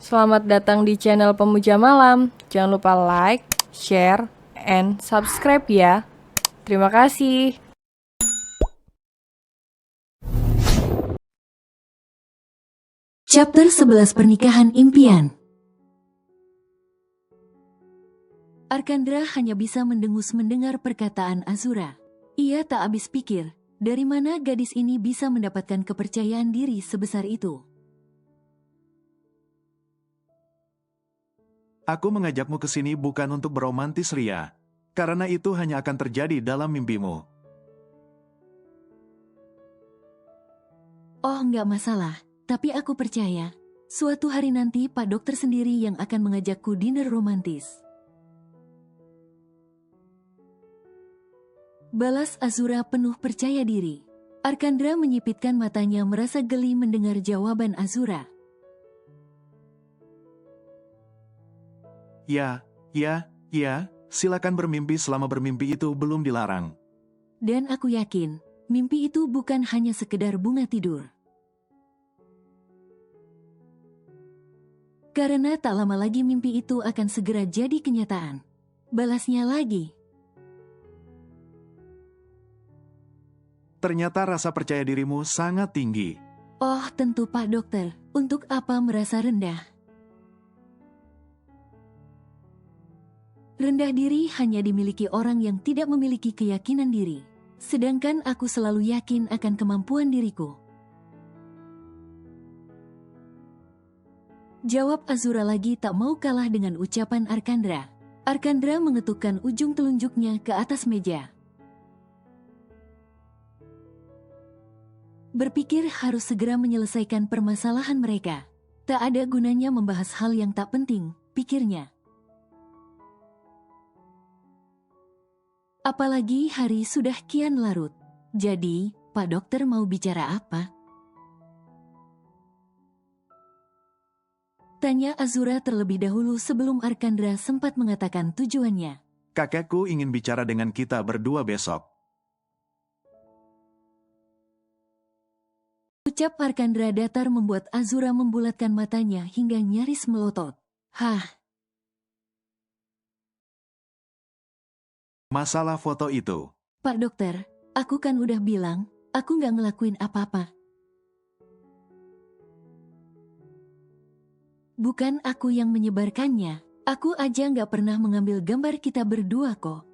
Selamat datang di channel Pemuja Malam. Jangan lupa like, share, and subscribe ya. Terima kasih. Chapter 11 Pernikahan Impian. Arkandra hanya bisa mendengus mendengar perkataan Azura. Ia tak habis pikir, dari mana gadis ini bisa mendapatkan kepercayaan diri sebesar itu. Aku mengajakmu ke sini bukan untuk beromantis, Ria. Karena itu hanya akan terjadi dalam mimpimu. Oh, nggak masalah, tapi aku percaya, suatu hari nanti Pak Dokter sendiri yang akan mengajakku dinner romantis. Balas Azura penuh percaya diri. Arkandra menyipitkan matanya merasa geli mendengar jawaban Azura. Ya, silakan bermimpi selama bermimpi itu belum dilarang. Dan aku yakin, mimpi itu bukan hanya sekedar bunga tidur. Karena tak lama lagi mimpi itu akan segera jadi kenyataan. Balasnya lagi. Ternyata rasa percaya dirimu sangat tinggi. Oh, tentu Pak Dokter, untuk apa merasa rendah? Rendah diri hanya dimiliki orang yang tidak memiliki keyakinan diri. Sedangkan aku selalu yakin akan kemampuan diriku. Jawab Azura lagi tak mau kalah dengan ucapan Arkandra. Arkandra mengetukkan ujung telunjuknya ke atas meja. Berpikir harus segera menyelesaikan permasalahan mereka. Tak ada gunanya membahas hal yang tak penting, pikirnya. Apalagi hari sudah kian larut. Jadi, Pak Dokter mau bicara apa? Tanya Azura terlebih dahulu sebelum Arkandra sempat mengatakan tujuannya. Kakekku ingin bicara dengan kita berdua besok. Ucap Arkandra datar membuat Azura membulatkan matanya hingga nyaris melotot. Hah, Masalah foto itu. Pak Dokter, aku kan udah bilang, aku nggak ngelakuin apa-apa. Bukan aku yang menyebarkannya, aku aja nggak pernah mengambil gambar kita berdua kok.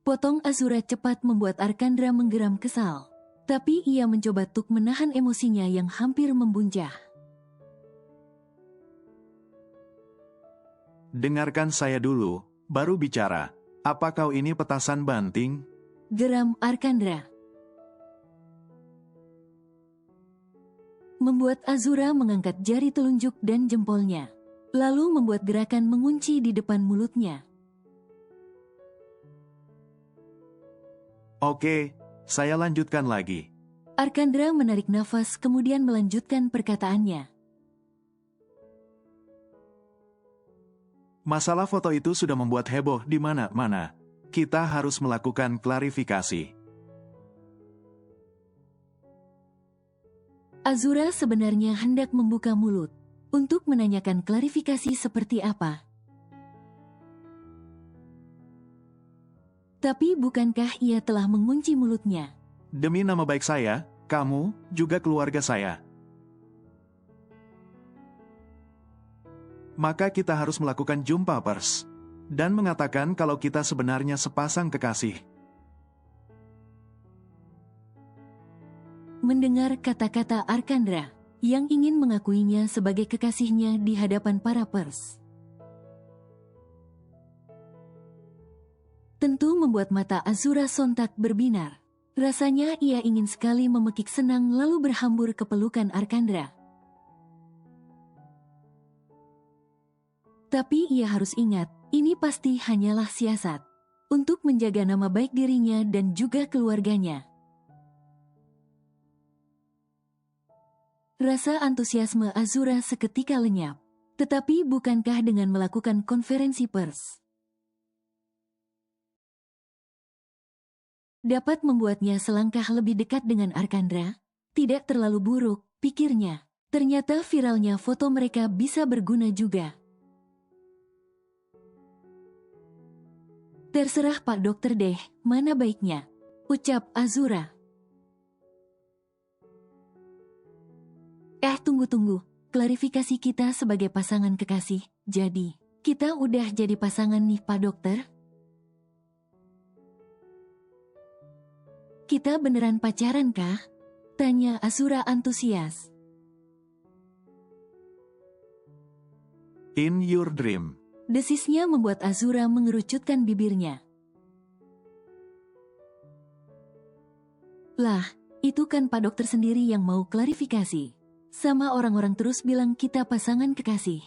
Potong Azura cepat membuat Arkandra menggeram kesal. Tapi ia mencoba untuk menahan emosinya yang hampir membuncah. Dengarkan saya dulu, baru bicara. Apa kau ini petasan banting? Geram Arkandra. Membuat Azura mengangkat jari telunjuk dan jempolnya. Lalu membuat gerakan mengunci di depan mulutnya. Oke, saya lanjutkan lagi. Arkandra menarik nafas kemudian melanjutkan perkataannya. Masalah foto itu sudah membuat heboh di mana-mana. Kita harus melakukan klarifikasi. Azura sebenarnya hendak membuka mulut untuk menanyakan klarifikasi seperti apa. Tapi bukankah ia telah mengunci mulutnya? Demi nama baik saya, kamu, juga keluarga saya. Maka kita harus melakukan jumpa pers. Dan mengatakan kalau kita sebenarnya sepasang kekasih. Mendengar kata-kata Arkandra yang ingin mengakuinya sebagai kekasihnya di hadapan para pers. Tentu membuat mata Azura sontak berbinar. Rasanya ia ingin sekali memekik senang lalu berhambur ke pelukan Arkandra. Tapi ia harus ingat, ini pasti hanyalah siasat untuk menjaga nama baik dirinya dan juga keluarganya. Rasa antusiasme Azura seketika lenyap. Tetapi bukankah dengan melakukan konferensi pers dapat membuatnya selangkah lebih dekat dengan Arkandra? Tidak terlalu buruk, pikirnya. Ternyata viralnya foto mereka bisa berguna juga. Terserah Pak Dokter deh, mana baiknya, ucap Azura. Tunggu. Klarifikasi kita sebagai pasangan kekasih. Jadi, kita udah jadi pasangan nih Pak Dokter? Kita beneran pacaran kah? Tanya Azura antusias. In your dream. Desisnya membuat Azura mengerucutkan bibirnya. Lah, itu kan Pak Dokter sendiri yang mau klarifikasi. Sama orang-orang terus bilang kita pasangan kekasih.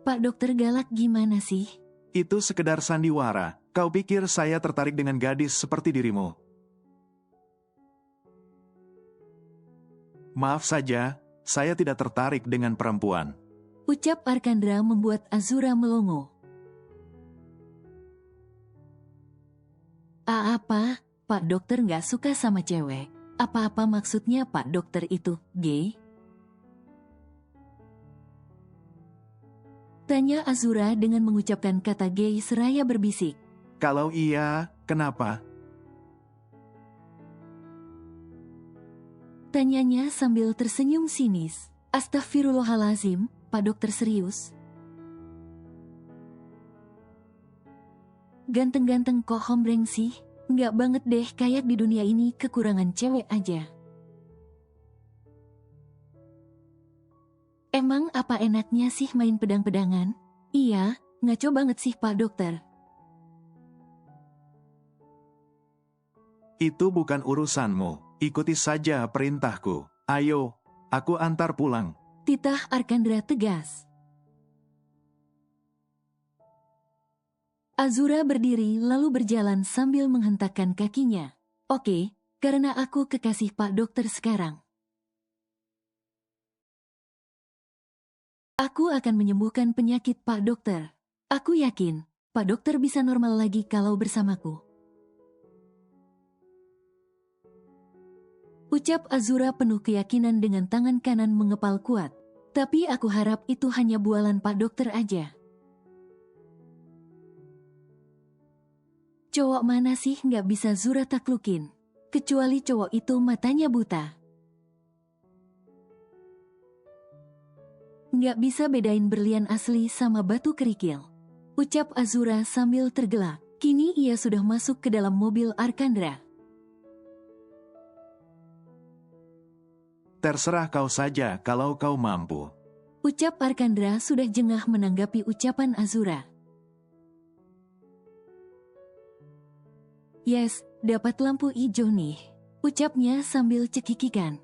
Pak Dokter galak gimana sih? Itu sekedar sandiwara. Kau pikir saya tertarik dengan gadis seperti dirimu? Maaf saja, saya tidak tertarik dengan perempuan. Ucap Arkandra membuat Azura melongo. Apa? Pak Dokter nggak suka sama cewek? Apa-apa maksudnya Pak Dokter itu gay? Tanya Azura dengan mengucapkan kata gay seraya berbisik. Kalau iya, kenapa? Tanyanya sambil tersenyum sinis. Astagfirullahalazim, Pak Dokter serius? Ganteng-ganteng kok hombreng sih? Nggak banget deh kayak di dunia ini kekurangan cewek aja. Emang apa enaknya sih main pedang-pedangan? Iya, ngaco banget sih Pak Dokter. Itu bukan urusanmu. Ikuti saja perintahku. Ayo, aku antar pulang. Titah Arkandra tegas. Azura berdiri lalu berjalan sambil menghentakkan kakinya. Oke, karena aku kekasih Pak Dokter sekarang. Aku akan menyembuhkan penyakit Pak Dokter. Aku yakin, Pak Dokter bisa normal lagi kalau bersamaku. Ucap Azura penuh keyakinan dengan tangan kanan mengepal kuat. Tapi aku harap itu hanya bualan Pak Dokter aja. Cowok mana sih nggak bisa Zura taklukin? Kecuali cowok itu matanya buta. Nggak bisa bedain berlian asli sama batu kerikil. Ucap Azura sambil tergelak. Kini ia sudah masuk ke dalam mobil Arkandra. Terserah kau saja kalau kau mampu. Ucap Arkandra sudah jengah menanggapi ucapan Azura. Yes, dapat lampu hijau nih. Ucapnya sambil cekikikan.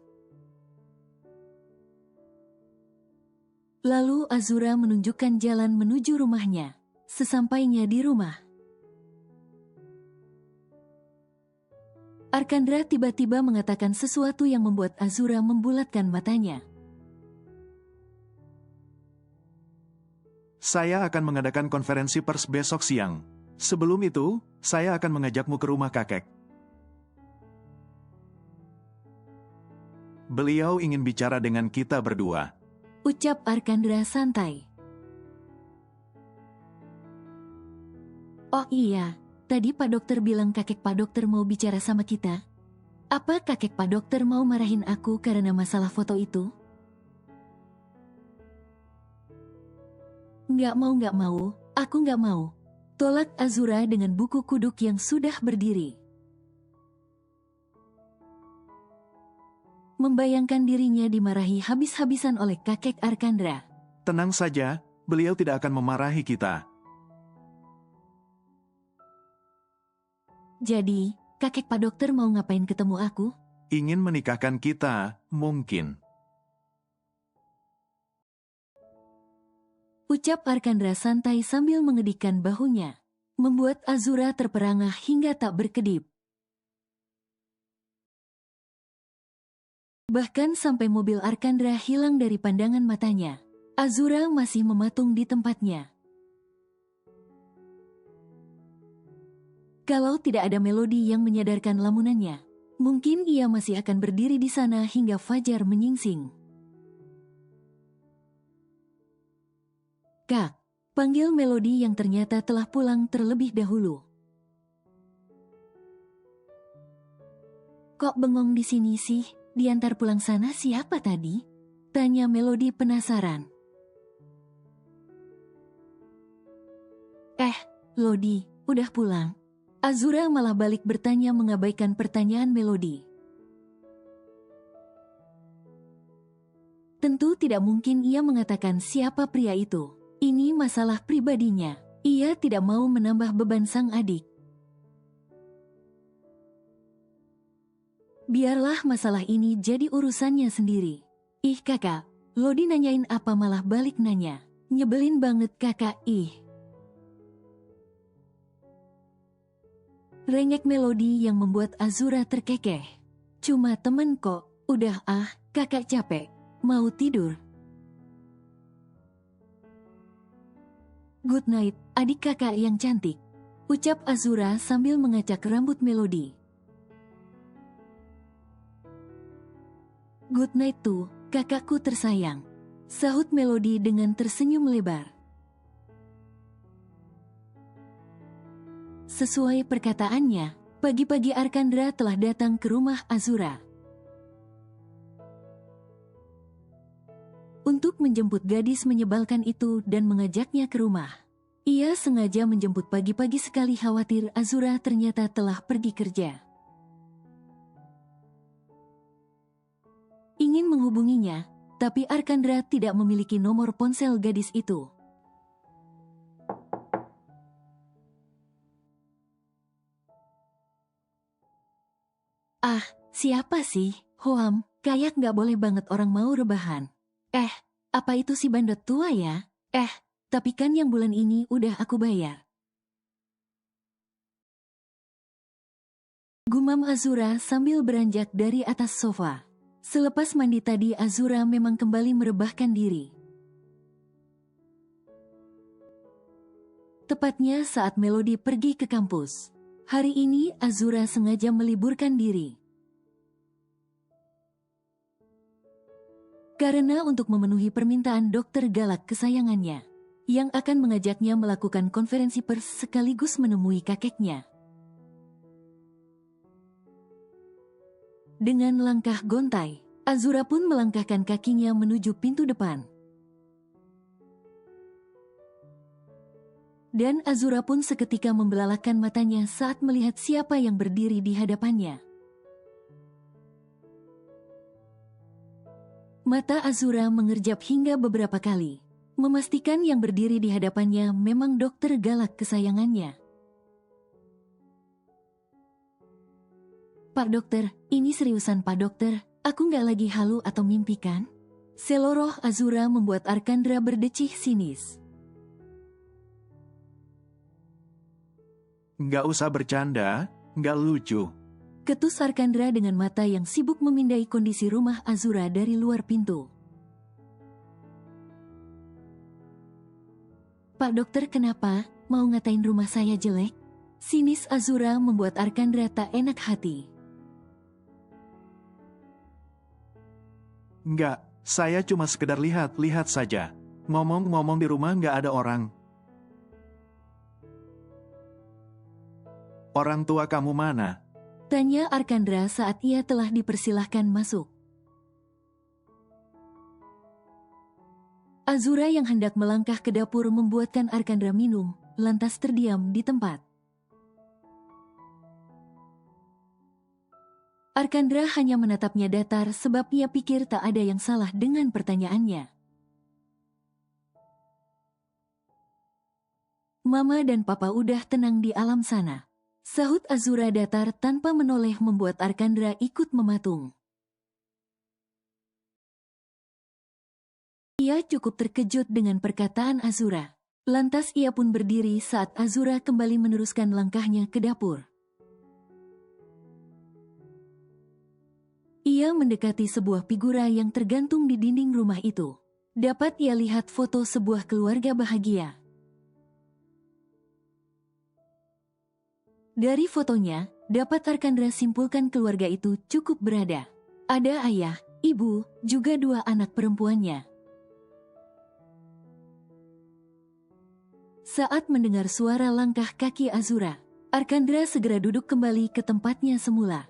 Lalu Azura menunjukkan jalan menuju rumahnya. Sesampainya di rumah, Arkandra tiba-tiba mengatakan sesuatu yang membuat Azura membulatkan matanya. Saya akan mengadakan konferensi pers besok siang. Sebelum itu, saya akan mengajakmu ke rumah kakek. Beliau ingin bicara dengan kita berdua. Ucap Arkandra santai. Oh iya, tadi Pak Dokter bilang kakek Pak Dokter mau bicara sama kita. Apa kakek Pak Dokter mau marahin aku karena masalah foto itu? Nggak mau, aku nggak mau. Tolak Azura dengan buku kuduk yang sudah berdiri. Membayangkan dirinya dimarahi habis-habisan oleh kakek Arkandra. Tenang saja, beliau tidak akan memarahi kita. Jadi, kakek Pak Dokter mau ngapain ketemu aku? Ingin menikahkan kita, mungkin. Ucap Arkandra santai sambil mengedikkan bahunya, membuat Azura terperangah hingga tak berkedip. Bahkan sampai mobil Arkandra hilang dari pandangan matanya, Azura masih mematung di tempatnya. Kalau tidak ada melodi yang menyadarkan lamunannya, Mungkin ia masih akan berdiri di sana hingga fajar menyingsing. Kak, panggil Melody yang ternyata telah pulang terlebih dahulu. Kok bengong di sini sih? Diantar pulang sana siapa tadi? Tanya Melody penasaran. Lodi, udah pulang? Azura malah balik bertanya mengabaikan pertanyaan Melody. Tentu tidak mungkin ia mengatakan siapa pria itu. Ini masalah pribadinya. Ia tidak mau menambah beban sang adik. Biarlah masalah ini jadi urusannya sendiri. Ih kakak, Lodi nanyain apa malah balik nanya. Nyebelin banget kakak, ih. Rengek Melody yang membuat Azura terkekeh. Cuma temen kok, udah kakak capek, mau tidur. Good night, adik kakak yang cantik. Ucap Azura sambil mengacak rambut Melody. Good night tuh, kakakku tersayang. Sahut Melody dengan tersenyum lebar. Sesuai perkataannya, pagi-pagi Arkandra telah datang ke rumah Azura. Untuk menjemput gadis menyebalkan itu dan mengajaknya ke rumah. Ia sengaja menjemput pagi-pagi sekali khawatir Azura ternyata telah pergi kerja. Ingin menghubunginya, tapi Arkandra tidak memiliki nomor ponsel gadis itu. Siapa sih? Hoam, kayak gak boleh banget orang mau rebahan. Apa itu si bandot tua ya? Tapi kan yang bulan ini udah aku bayar. Gumam Azura sambil beranjak dari atas sofa. Selepas mandi tadi Azura memang kembali merebahkan diri. Tepatnya saat Melody pergi ke kampus. Hari ini Azura sengaja meliburkan diri. Karena untuk memenuhi permintaan dokter galak kesayangannya, yang akan mengajaknya melakukan konferensi pers sekaligus menemui kakeknya. Dengan langkah gontai, Azura pun melangkahkan kakinya menuju pintu depan. Dan Azura pun seketika membelalakan matanya saat melihat siapa yang berdiri di hadapannya. Mata Azura mengerjap hingga beberapa kali, memastikan yang berdiri di hadapannya memang dokter galak kesayangannya. Pak dokter, ini seriusan Pak dokter, aku nggak lagi halu atau mimpi kan? Seloroh Azura membuat Arkandra berdecih sinis. Nggak usah bercanda, nggak lucu. Ketus Arkandra dengan mata yang sibuk memindai kondisi rumah Azura dari luar pintu. Pak dokter kenapa, mau ngatain rumah saya jelek? Sinis Azura membuat Arkandra tak enak hati. Nggak, saya cuma sekedar lihat-lihat saja. Ngomong-ngomong di rumah nggak ada orang. Orang tua kamu mana? Tanya Arkandra saat ia telah dipersilahkan masuk. Azura yang hendak melangkah ke dapur membuatkan Arkandra minum, lantas terdiam di tempat. Arkandra hanya menatapnya datar sebab ia pikir tak ada yang salah dengan pertanyaannya. Mama dan Papa udah tenang di alam sana. Sahut Azura datar tanpa menoleh membuat Arkandra ikut mematung. Ia cukup terkejut dengan perkataan Azura. Lantas ia pun berdiri saat Azura kembali meneruskan langkahnya ke dapur. Ia mendekati sebuah figura yang tergantung di dinding rumah itu. Dapat ia lihat foto sebuah keluarga bahagia. Dari fotonya, dapat Arkandra simpulkan keluarga itu cukup berada. Ada ayah, ibu, juga 2 anak perempuannya. Saat mendengar suara langkah kaki Azura, Arkandra segera duduk kembali ke tempatnya semula.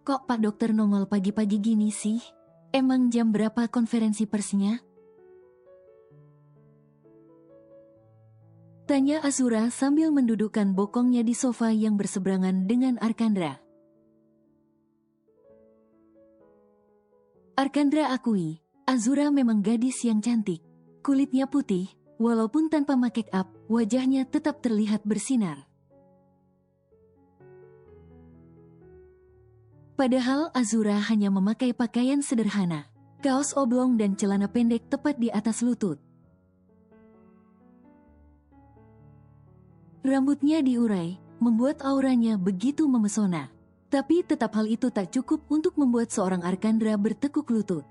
Kok Pak Dokter nongol pagi-pagi gini sih? Emang jam berapa konferensi persnya? Tanya Azura sambil mendudukkan bokongnya di sofa yang berseberangan dengan Arkandra. Arkandra akui, Azura memang gadis yang cantik. Kulitnya putih, walaupun tanpa make up, wajahnya tetap terlihat bersinar. Padahal Azura hanya memakai pakaian sederhana, kaos oblong dan celana pendek tepat di atas lutut. Rambutnya diurai, membuat auranya begitu memesona. Tapi tetap hal itu tak cukup untuk membuat seorang Arkandra bertekuk lutut.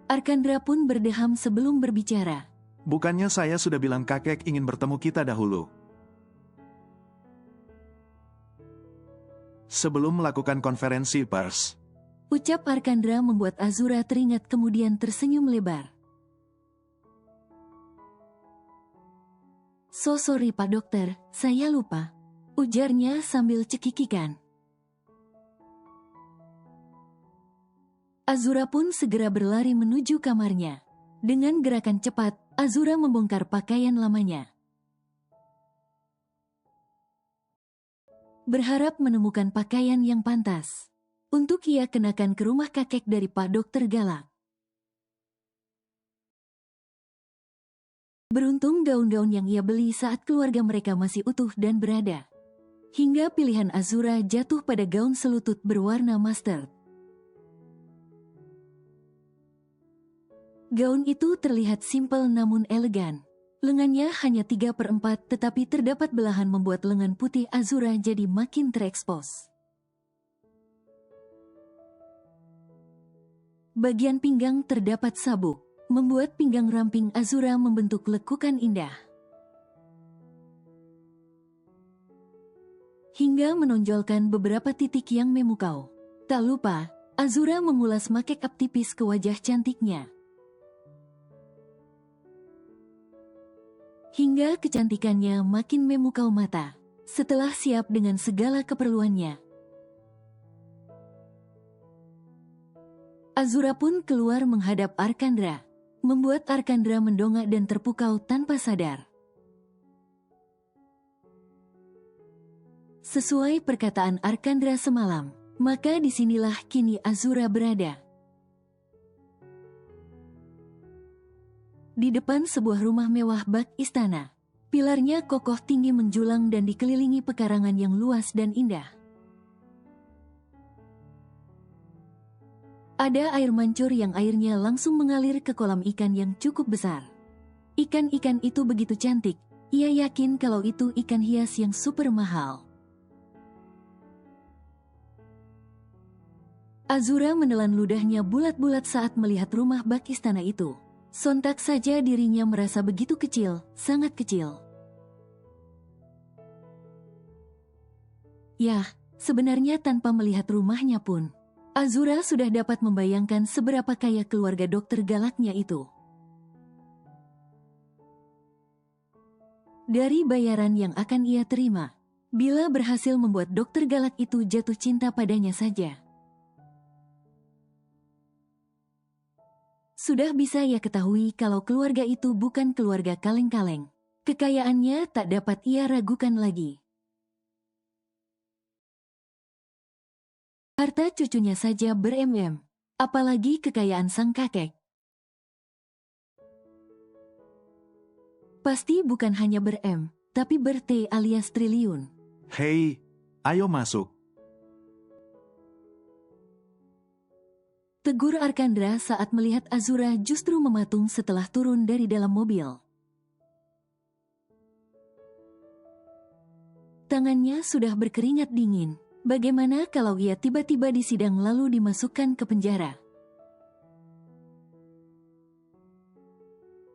Arkandra pun berdeham sebelum berbicara. Bukannya saya sudah bilang kakek ingin bertemu kita dahulu. Sebelum melakukan konferensi pers. Ucap Arkandra membuat Azura teringat kemudian tersenyum lebar. So sorry Pak Dokter, saya lupa. Ujarnya sambil cekikikan. Azura pun segera berlari menuju kamarnya. Dengan gerakan cepat, Azura membongkar pakaian lamanya. Berharap menemukan pakaian yang pantas untuk ia kenakan ke rumah kakek dari Pak Dokter Galak. Beruntung gaun-gaun yang ia beli saat keluarga mereka masih utuh dan berada. Hingga pilihan Azura jatuh pada gaun selutut berwarna mustard. Gaun itu terlihat simpel namun elegan. Lengannya hanya 3/4 tetapi terdapat belahan membuat lengan putih Azura jadi makin terekspos. Bagian pinggang terdapat sabuk, membuat pinggang ramping Azura membentuk lekukan indah. Hingga menonjolkan beberapa titik yang memukau. Tak lupa, Azura mengulas make up tipis ke wajah cantiknya. Hingga kecantikannya makin memukau mata, setelah siap dengan segala keperluannya. Azura pun keluar menghadap Arkandra, membuat Arkandra mendongak dan terpukau tanpa sadar. Sesuai perkataan Arkandra semalam, maka disinilah kini Azura berada. Di depan sebuah rumah mewah bak istana. Pilarnya kokoh tinggi menjulang dan dikelilingi pekarangan yang luas dan indah. Ada air mancur yang airnya langsung mengalir ke kolam ikan yang cukup besar. Ikan-ikan itu begitu cantik, ia yakin kalau itu ikan hias yang super mahal. Azura menelan ludahnya bulat-bulat saat melihat rumah bak istana itu. Sontak saja dirinya merasa begitu kecil, sangat kecil. Yah, sebenarnya tanpa melihat rumahnya pun, Azura sudah dapat membayangkan seberapa kaya keluarga Dokter Galaknya itu. Dari bayaran yang akan ia terima, bila berhasil membuat Dokter Galak itu jatuh cinta padanya saja. Sudah bisa ia ketahui kalau keluarga itu bukan keluarga kaleng-kaleng. Kekayaannya tak dapat ia ragukan lagi. Harta cucunya saja ber-mm, apalagi kekayaan sang kakek. Pasti bukan hanya ber-M, tapi ber-T alias triliun. Hei, ayo masuk. Tegur Arkandra saat melihat Azura justru mematung setelah turun dari dalam mobil. Tangannya sudah berkeringat dingin. Bagaimana kalau ia tiba-tiba disidang lalu dimasukkan ke penjara?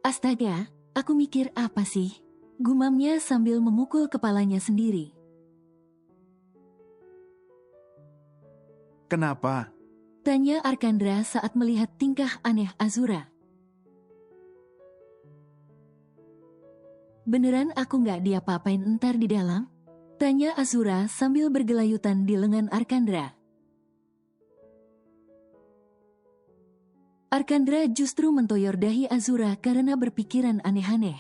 Astaga, Aku mikir apa sih? Gumamnya sambil memukul kepalanya sendiri. Kenapa? Tanya Arkandra saat melihat tingkah aneh Azura. Beneran aku nggak diapa-apain entar di dalam? Tanya Azura sambil bergelayutan di lengan Arkandra. Arkandra justru mentoyor dahi Azura karena berpikiran aneh-aneh.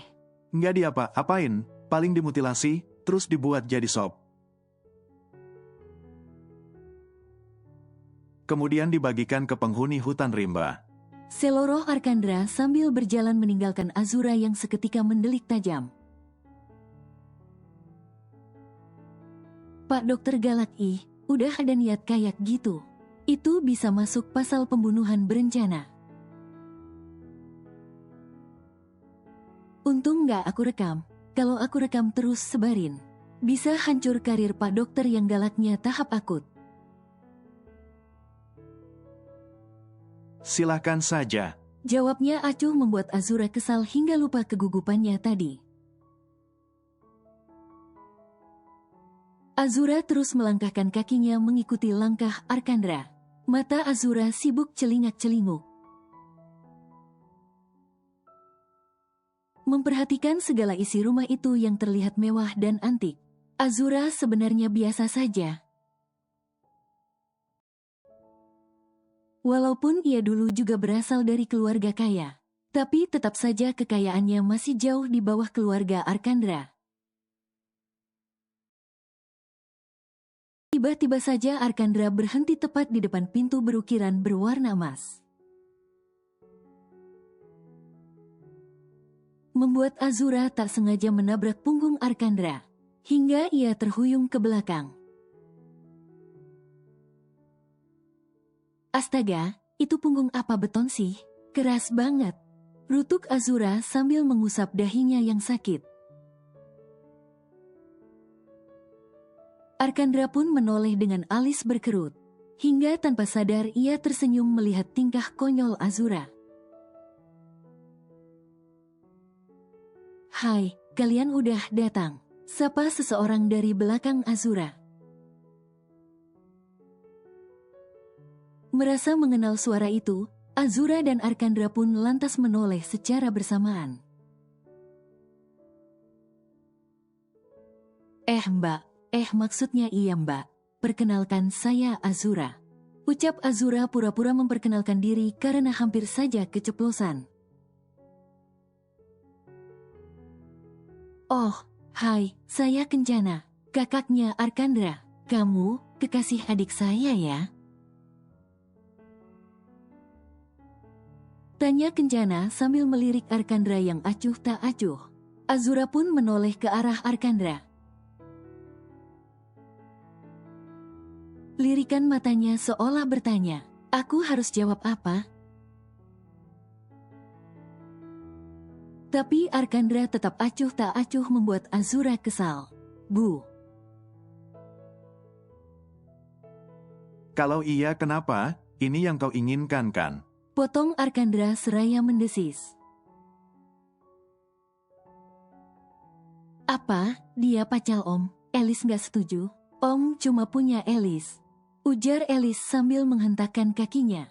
Nggak diapa-apain, paling dimutilasi, terus dibuat jadi sop. Kemudian dibagikan ke penghuni hutan rimba. Seloroh Arkandra sambil berjalan meninggalkan Azura yang seketika mendelik tajam. Pak Dokter galak udah ada niat kayak gitu. Itu bisa masuk pasal pembunuhan berencana. Untung nggak aku rekam. Kalau aku rekam terus sebarin, bisa hancur karir Pak Dokter yang galaknya tahap akut. Silahkan saja. Jawabnya acuh membuat Azura kesal hingga lupa kegugupannya tadi. Azura terus melangkahkan kakinya mengikuti langkah Arkandra. Mata Azura sibuk celingak-celinguk. Memperhatikan segala isi rumah itu yang terlihat mewah dan antik. Azura sebenarnya biasa saja. Walaupun ia dulu juga berasal dari keluarga kaya, tapi tetap saja kekayaannya masih jauh di bawah keluarga Arkandra. Tiba-tiba saja Arkandra berhenti tepat di depan pintu berukiran berwarna emas. Membuat Azura tak sengaja menabrak punggung Arkandra, hingga ia terhuyung ke belakang. Astaga, itu punggung apa beton sih? Keras banget. Rutuk Azura sambil mengusap dahinya yang sakit. Arkandra pun menoleh dengan alis berkerut, hingga tanpa sadar ia tersenyum melihat tingkah konyol Azura. Hai, kalian udah datang. Sapa seseorang dari belakang Azura. Merasa mengenal suara itu, Azura dan Arkandra pun lantas menoleh secara bersamaan. Mbak, maksudnya iya mbak. Perkenalkan saya Azura. Ucap Azura pura-pura memperkenalkan diri karena hampir saja keceplosan. Oh, hai, saya Kencana, kakaknya Arkandra. Kamu, kekasih adik saya ya? Tanya Kencana sambil melirik Arkandra yang acuh tak acuh. Azura pun menoleh ke arah Arkandra. Lirikan matanya seolah bertanya, aku harus jawab apa? Tapi Arkandra tetap acuh tak acuh membuat Azura kesal. Bu. Kalau iya kenapa? Ini yang kau inginkan kan? Potong Arkandra seraya mendesis. Apa? Dia pacal om. Elis gak setuju. Om cuma punya Elis. Ujar Elis sambil menghentakkan kakinya.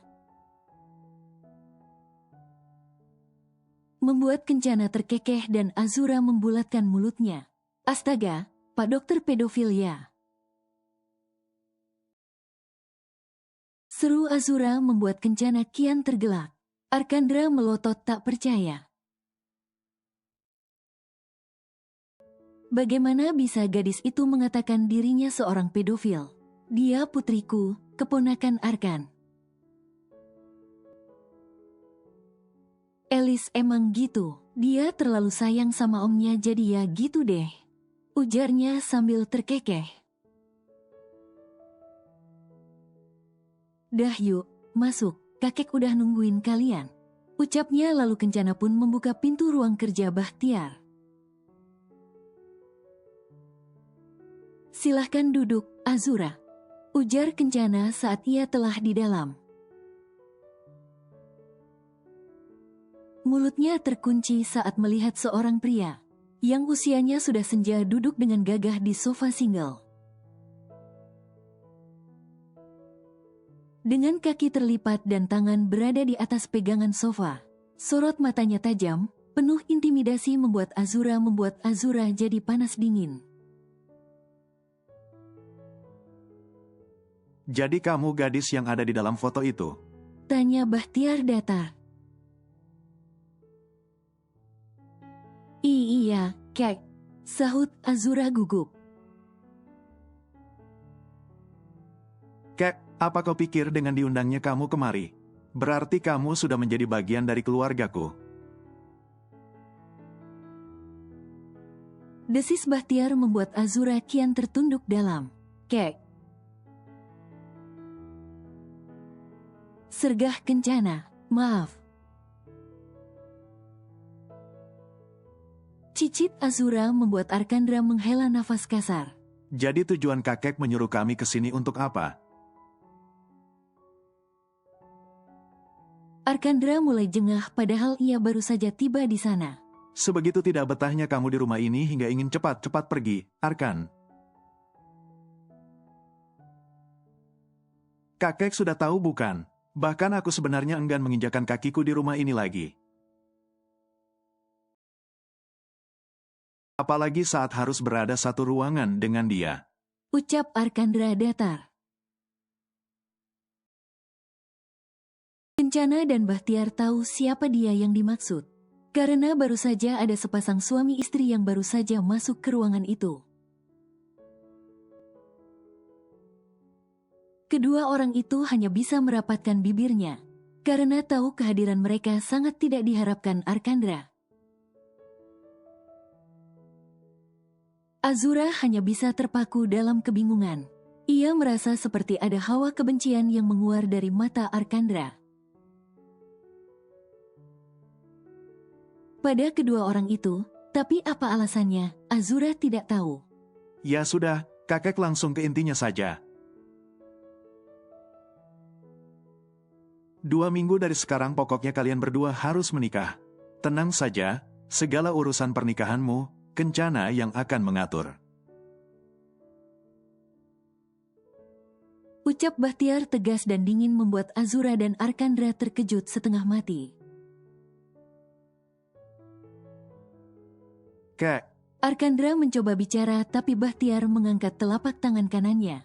Membuat Kencana terkekeh dan Azura membulatkan mulutnya. Astaga, Pak Dokter pedofil ya. Seru Azura membuat Kencana kian tergelak. Arkandra melotot tak percaya. Bagaimana bisa gadis itu mengatakan dirinya seorang pedofil? Dia putriku, keponakan Arkan. Elis emang gitu, dia terlalu sayang sama omnya jadi ya gitu deh. Ujarnya sambil terkekeh. Dah yuk, masuk, kakek udah nungguin kalian. Ucapnya lalu Kencana pun membuka pintu ruang kerja Bahtiar. Silahkan duduk, Azura. Ujar Kencana saat ia telah di dalam. Mulutnya terkunci saat melihat seorang pria yang usianya sudah senja duduk dengan gagah di sofa single. Dengan kaki terlipat dan tangan berada di atas pegangan sofa, sorot matanya tajam, penuh intimidasi membuat Azura jadi panas dingin. Jadi kamu gadis yang ada di dalam foto itu? Tanya Bahtiar datar. Iya, Kek, sahut Azura gugup. Kek, apa kau pikir dengan diundangnya kamu kemari? Berarti kamu sudah menjadi bagian dari keluargaku. Desis Bahtiar membuat Azura kian tertunduk dalam. Kek. Sergah Kencana, maaf. Cicit Azura membuat Arkandra menghela nafas kasar. Jadi tujuan kakek menyuruh kami ke sini untuk apa? Arkandra mulai jengah padahal ia baru saja tiba di sana. Sebegitu tidak betahnya kamu di rumah ini hingga ingin cepat-cepat pergi, Arkan. Kakek sudah tahu bukan? Bahkan aku sebenarnya enggan menginjakan kakiku di rumah ini lagi. Apalagi saat harus berada satu ruangan dengan dia. Ucap Arkandra datar. Kencana dan Bahtiar tahu siapa dia yang dimaksud. Karena baru saja ada sepasang suami istri yang baru saja masuk ke ruangan itu. Kedua orang itu hanya bisa merapatkan bibirnya, karena tahu kehadiran mereka sangat tidak diharapkan Arkandra. Azura hanya bisa terpaku dalam kebingungan. Ia merasa seperti ada hawa kebencian yang menguar dari mata Arkandra. Pada kedua orang itu, tapi apa alasannya, Azura tidak tahu. Ya sudah, kakek langsung ke intinya saja. 2 minggu dari sekarang pokoknya kalian berdua harus menikah. Tenang saja, segala urusan pernikahanmu, Kencana yang akan mengatur. Ucap Bahtiar tegas dan dingin membuat Azura dan Arkandra terkejut setengah mati. Kek, Arkandra mencoba bicara tapi Bahtiar mengangkat telapak tangan kanannya.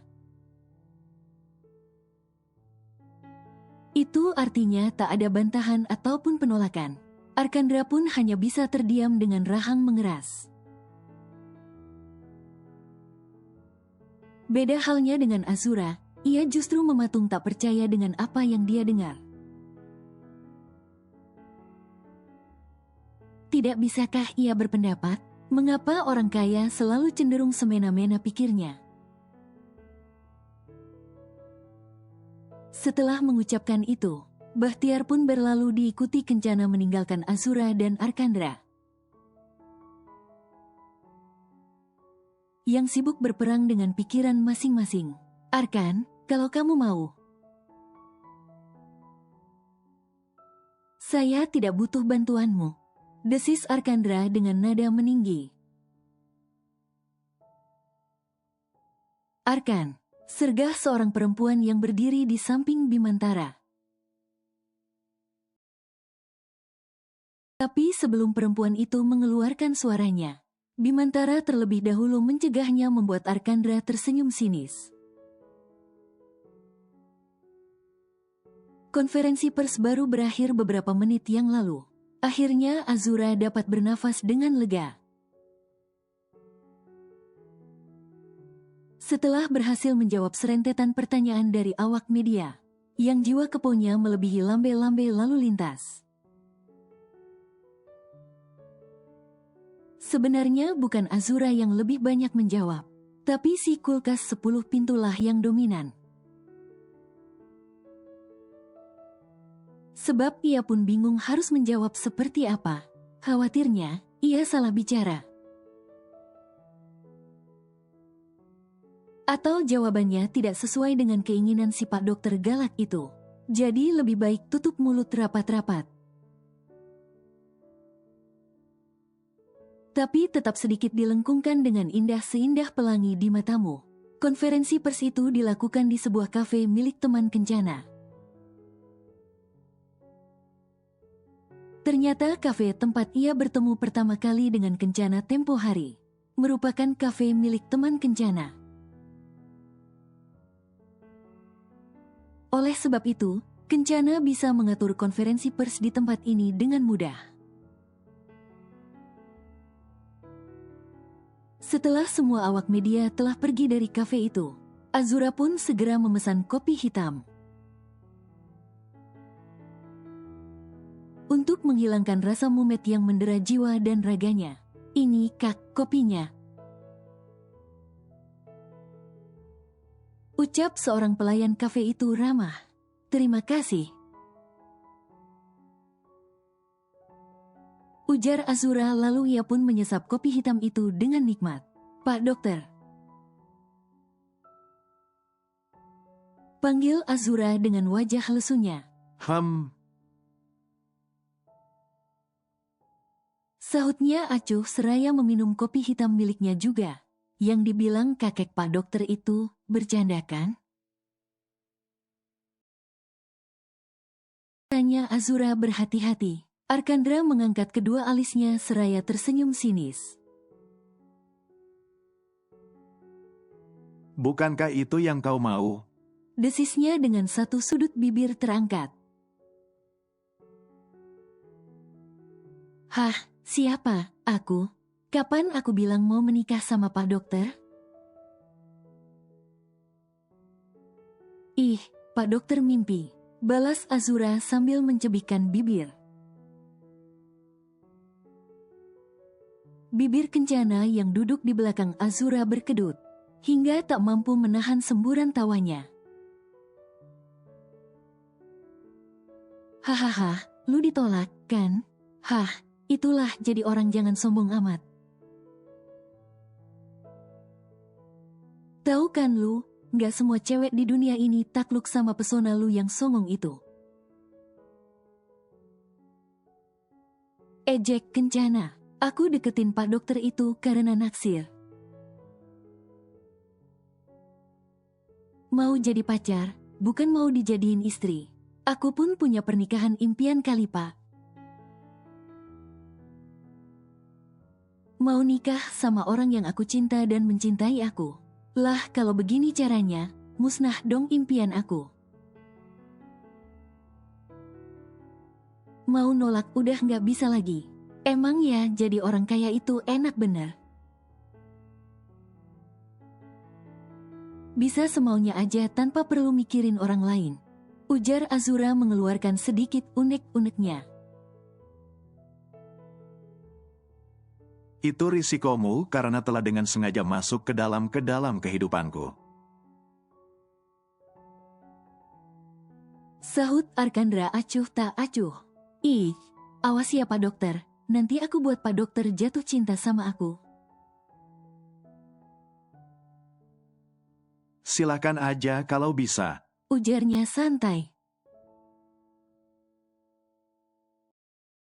Itu artinya tak ada bantahan ataupun penolakan. Arkandra pun hanya bisa terdiam dengan rahang mengeras. Beda halnya dengan Azura, ia justru mematung tak percaya dengan apa yang dia dengar. Tidak bisakah ia berpendapat, mengapa orang kaya selalu cenderung semena-mena pikirnya? Setelah mengucapkan itu, Bahtiar pun berlalu diikuti Kencana meninggalkan Azura dan Arkandra. Yang sibuk berperang dengan pikiran masing-masing. Arkan, kalau kamu mau. Saya tidak butuh bantuanmu. Desis Arkandra dengan nada meninggi. Arkan, sergah seorang perempuan yang berdiri di samping Bimantara. Tapi sebelum perempuan itu mengeluarkan suaranya, Bimantara terlebih dahulu mencegahnya membuat Arkandra tersenyum sinis. Konferensi pers baru berakhir beberapa menit yang lalu. Akhirnya Azura dapat bernafas dengan lega. Setelah berhasil menjawab serentetan pertanyaan dari awak media, yang jiwa keponya melebihi lambe-lambe lalu lintas. Sebenarnya bukan Azura yang lebih banyak menjawab, tapi si kulkas 10 pintulah yang dominan. Sebab ia pun bingung harus menjawab seperti apa. Khawatirnya, ia salah bicara. Atau jawabannya tidak sesuai dengan keinginan si Pak Dokter galak itu. Jadi lebih baik tutup mulut rapat-rapat. tapi tetap sedikit dilengkungkan dengan indah seindah pelangi di matamu. Konferensi pers itu dilakukan di sebuah kafe milik teman Kencana. Ternyata kafe tempat ia bertemu pertama kali dengan Kencana tempo hari merupakan kafe milik teman Kencana. Oleh sebab itu, Kencana bisa mengatur konferensi pers di tempat ini dengan mudah. Setelah semua awak media telah pergi dari kafe itu, Azura pun segera memesan kopi hitam. Untuk menghilangkan rasa mumet yang mendera jiwa dan raganya. Ini, Kak, kopinya. Ucap seorang pelayan kafe itu ramah. Terima kasih. Ujar Azura lalu ia pun menyesap kopi hitam itu dengan nikmat. Pak Dokter. Panggil Azura dengan wajah lesunya. Sahutnya acuh seraya meminum kopi hitam miliknya juga. Yang dibilang kakek Pak Dokter itu bercanda kan? Tanya Azura berhati-hati. Arkandra mengangkat kedua alisnya seraya tersenyum sinis. Bukankah itu yang kau mau? Desisnya dengan satu sudut bibir terangkat. Hah, siapa? Aku? Kapan aku bilang mau menikah sama Pak Dokter? Ih, Pak Dokter mimpi. Balas Azura sambil mencebikkan bibir. Bibir Kencana yang duduk di belakang Azura berkedut, hingga tak mampu menahan semburan tawanya. Hahaha, lu ditolak, kan? Hah, itulah jadi orang jangan sombong amat. Tahu kan lu, gak semua cewek di dunia ini takluk sama pesona lu yang songong itu. Ejek Kencana. Aku deketin Pak Dokter itu karena naksir. Mau jadi pacar, bukan mau dijadiin istri. Aku pun punya pernikahan impian kali, Pak. Mau nikah sama orang yang aku cinta dan mencintai aku. Lah kalau begini caranya, musnah dong impian aku. Mau nolak udah gak bisa lagi. Emang ya jadi orang kaya itu enak bener. Bisa semaunya aja tanpa perlu mikirin orang lain. Ujar Azura mengeluarkan sedikit unek-uneknya. Itu risikomu karena telah dengan sengaja masuk ke dalam kehidupanku. Sahut Arkandra acuh tak acuh. Ih, awas ya Pak Dokter. Nanti aku buat Pak Dokter jatuh cinta sama aku. Silakan aja kalau bisa. Ujarnya santai.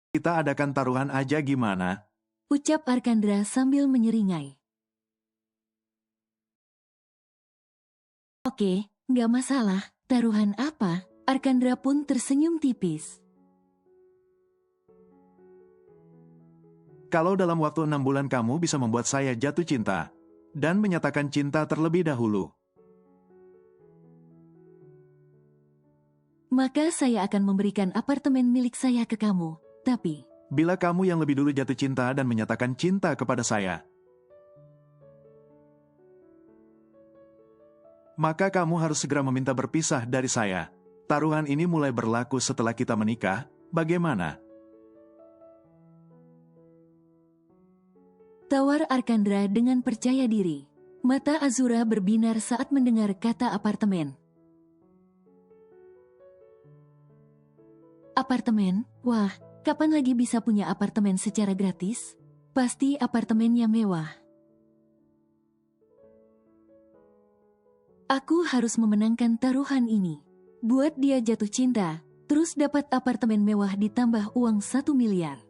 Kita adakan taruhan aja gimana? Ucap Arkandra sambil menyeringai. Oke, gak masalah. Taruhan apa? Arkandra pun tersenyum tipis. Kalau dalam waktu 6 bulan kamu bisa membuat saya jatuh cinta dan menyatakan cinta terlebih dahulu, maka saya akan memberikan apartemen milik saya ke kamu. Tapi, bila kamu yang lebih dulu jatuh cinta dan menyatakan cinta kepada saya, maka kamu harus segera meminta berpisah dari saya. Taruhan ini mulai berlaku setelah kita menikah, bagaimana? tawar Arkandra dengan percaya diri. Mata Azura berbinar saat mendengar kata apartemen. Apartemen? Wah, kapan lagi bisa punya apartemen secara gratis? Pasti apartemennya mewah. Aku harus memenangkan taruhan ini. Buat dia jatuh cinta, terus dapat apartemen mewah ditambah uang 1 miliar.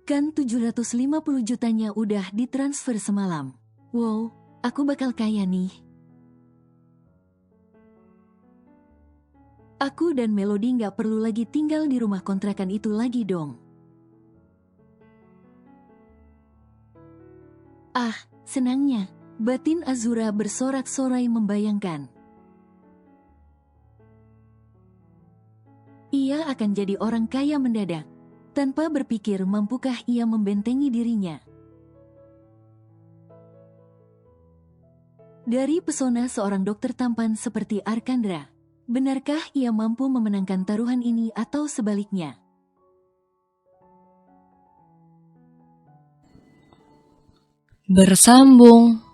Kan 750 jutanya udah ditransfer semalam. Wow, aku bakal kaya nih. Aku dan Melody nggak perlu lagi tinggal di rumah kontrakan itu lagi dong. Ah, senangnya. Batin Azura bersorak-sorai membayangkan. Ia akan jadi orang kaya mendadak. Tanpa berpikir mampukah ia membentengi dirinya. Dari pesona seorang dokter tampan seperti Arkandra, benarkah ia mampu memenangkan taruhan ini atau sebaliknya? Bersambung.